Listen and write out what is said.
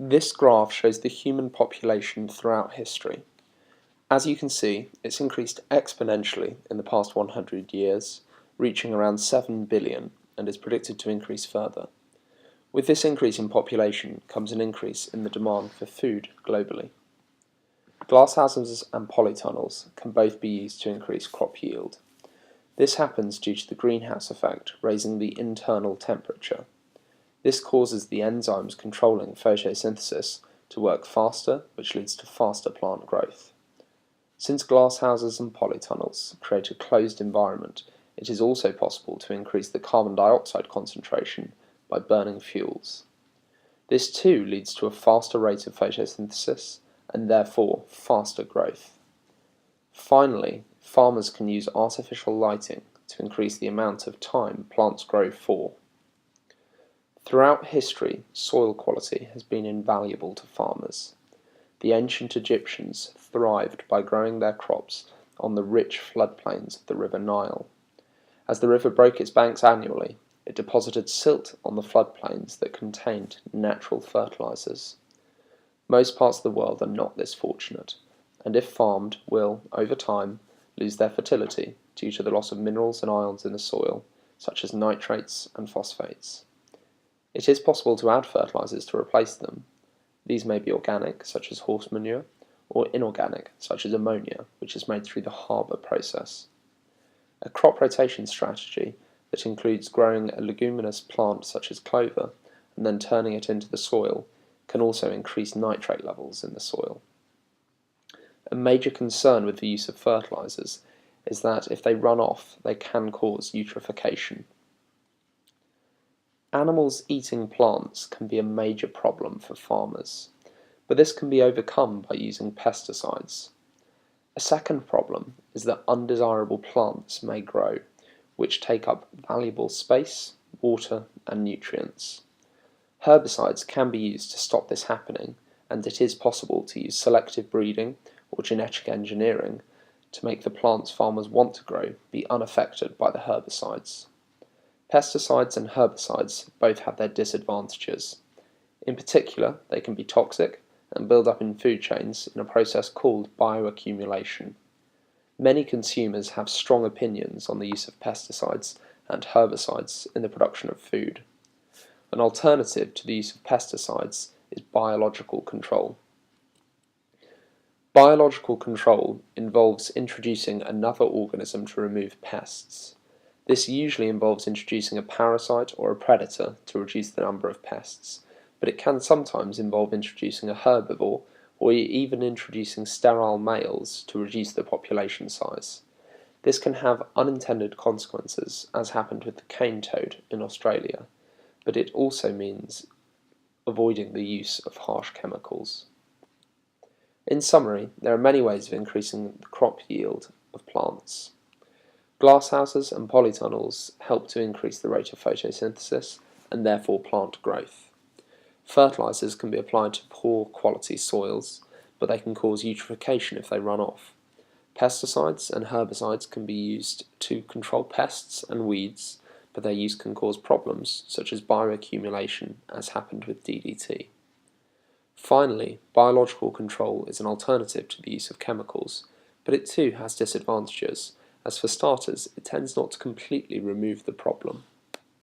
This graph shows the human population throughout history. As you can see, it's increased exponentially in the past 100 years, reaching around 7 billion, and is predicted to increase further. With this increase in population comes an increase in the demand for food globally. Glasshouses and polytunnels can both be used to increase crop yield. This happens due to the greenhouse effect raising the internal temperature. This causes the enzymes controlling photosynthesis to work faster, which leads to faster plant growth. Since glasshouses and polytunnels create a closed environment, it is also possible to increase the carbon dioxide concentration by burning fuels. This too leads to a faster rate of photosynthesis and therefore faster growth. Finally, farmers can use artificial lighting to increase the amount of time plants grow for. Throughout history, soil quality has been invaluable to farmers. The ancient Egyptians thrived by growing their crops on the rich floodplains of the River Nile. As the river broke its banks annually, it deposited silt on the floodplains that contained natural fertilizers. Most parts of the world are not this fortunate, and if farmed, will, over time, lose their fertility due to the loss of minerals and ions in the soil, such as nitrates and phosphates. It is possible to add fertilizers to replace them. These may be organic, such as horse manure, or inorganic, such as ammonia, which is made through the Haber process. A crop rotation strategy that includes growing a leguminous plant such as clover and then turning it into the soil can also increase nitrate levels in the soil. A major concern with the use of fertilizers is that if they run off, they can cause eutrophication. Animals eating plants can be a major problem for farmers, but this can be overcome by using pesticides. A second problem is that undesirable plants may grow, which take up valuable space, water, and nutrients. Herbicides can be used to stop this happening, and it is possible to use selective breeding or genetic engineering to make the plants farmers want to grow be unaffected by the herbicides. Pesticides and herbicides both have their disadvantages. In particular, they can be toxic and build up in food chains in a process called bioaccumulation. Many consumers have strong opinions on the use of pesticides and herbicides in the production of food. An alternative to the use of pesticides is biological control. Biological control involves introducing another organism to remove pests. This usually involves introducing a parasite or a predator to reduce the number of pests, but it can sometimes involve introducing a herbivore or even introducing sterile males to reduce the population size. This can have unintended consequences, as happened with the cane toad in Australia, but it also means avoiding the use of harsh chemicals. In summary, there are many ways of increasing the crop yield of plants. Glasshouses and polytunnels help to increase the rate of photosynthesis and therefore plant growth. Fertilizers can be applied to poor quality soils, but they can cause eutrophication if they run off. Pesticides and herbicides can be used to control pests and weeds, but their use can cause problems such as bioaccumulation, as happened with DDT. Finally, biological control is an alternative to the use of chemicals, but it too has disadvantages, as for starters, it tends not to completely remove the problem.